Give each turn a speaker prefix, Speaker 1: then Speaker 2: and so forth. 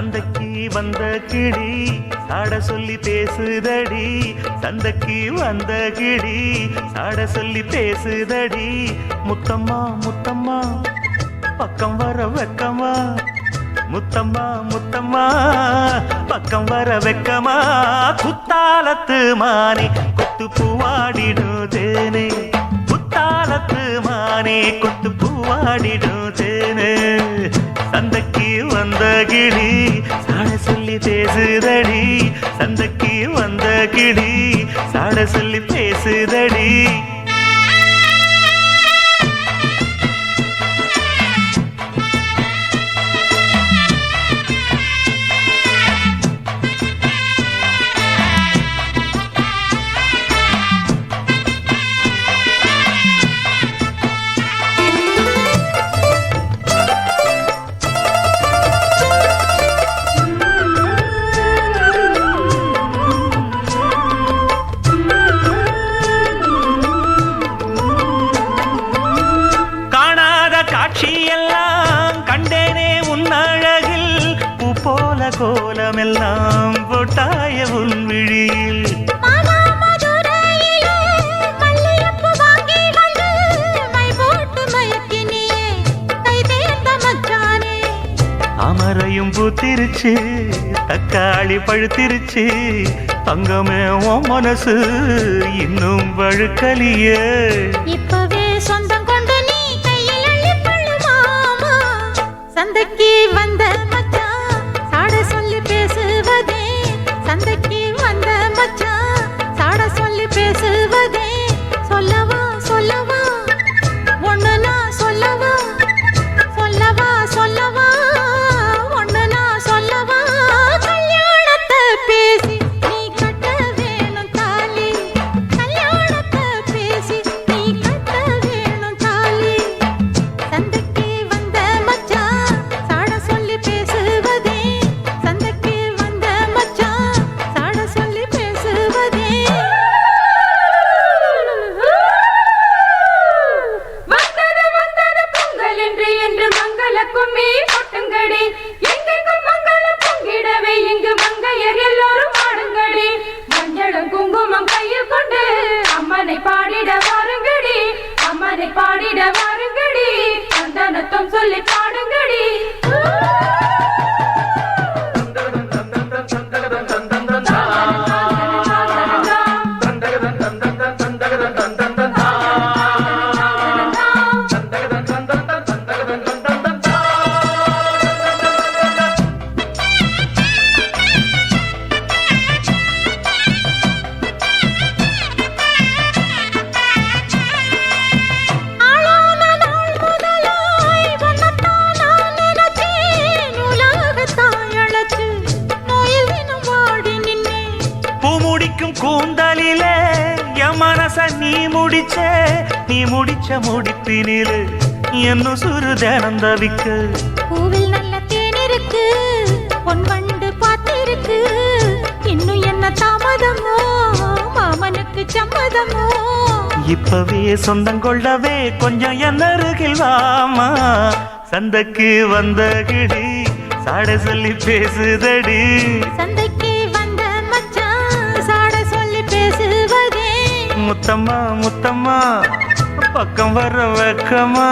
Speaker 1: சந்தைக்கு வந்த கிளி சாட சொல்லி பேசுதடி, சந்தைக்கு வந்த கிளி சாட சொல்லி பேசுதடி. முத்தம்மா முத்தம்மா பக்கம் வர வெக்கமா, முத்தம்மா முத்தம்மா பக்கம் வர வெக்கமா. குத்தாலத்து மானே கொத்து பூவாடிடும் தேனே, குத்தாலத்து மானே கொத்து பூவாடிடும் தேனே. சந்தைக்கு வந்த கிளி சாட சொல்லி பேசுதடி, சந்தைக்கு வந்த கிளி சாட சொல்லி பேசுதடி. காட்சியெல்லாம் கண்டேனே உன் அழகில், பூ போல கோலமெல்லாம் போட்டாய உன் விழியில். அமரையும் பூத்திருச்சு, தக்காளி பழுத்திருச்சு, தங்கமே உன் மனசு இன்னும் வழுக்கலியே.
Speaker 2: இப்பவே சொந்தம் கொண்டு நீ கையில் அள்ளிப்பள்ளு மாமா. சந்தைக்கு வந்த மச்சான் சாட சொல்லி பேசுவதே, சந்தைக்கு வந்த மச்சான் சாட சொல்லி பேசுவதே. சொல்லவா சொல்லவா ஒண்ணு நான் சொல்லவா, சொல்லவா சொல்லவா ஒண்ணு நான் சொல்லவா. கல்யாணத்தை பேசி நீ கட்ட வேணும் தாலி, கல்யாணத்தை பேசி நீ கட்ட வேணும் தாலி. சந்தைக்கு வந்த மச்சான் சாட சொல்லி பேசுவதே, சந்தைக்கு வந்த மச்சான் சாட சொல்லி பேசுவதே.
Speaker 3: வந்தது வந்தது பொங்கல் என்று மங்கள கும்மி கொட்டுங்கடி, எங்கெங்கும் மங்களம் பொங்கிடவே இங்கு மங்கையர் எல்லோரும் ஆடுங்கடி. மஞ்சளும் குங்குமம் கையில் கொண்டு அம்மனை பாடிட வாருங்கடி, அம்மனை பாடிட வாருங்கடி, சந்தனத்தும் சொல்லி பாடுங்கடி.
Speaker 1: கூந்தலிலே என் மனச நீ முடிச்ச, நீ முடிச்ச முடிப்பினிலே என்ன சுரு தினம் தவிக்கு.
Speaker 2: பூவில் நல்ல தேன் இருக்கு, பொன் வண்டு பார்த்திருக்கு, இன்னும் என்ன தாமதமோ மாமனுக்கு சம்மதமோ.
Speaker 1: இப்பவே சொந்தம் கொள்ளவே கொஞ்சம் என் அருகில் வாமா. சந்தைக்கு வந்த கிளி சாட சொல்லி பேசுதடி,
Speaker 2: சந்தைக்கு வந்த மச்சான் சாட சொல்லி பேசுவதே.
Speaker 1: முத்தம்மா முத்தம்மா பக்கம் வர வெக்கமா.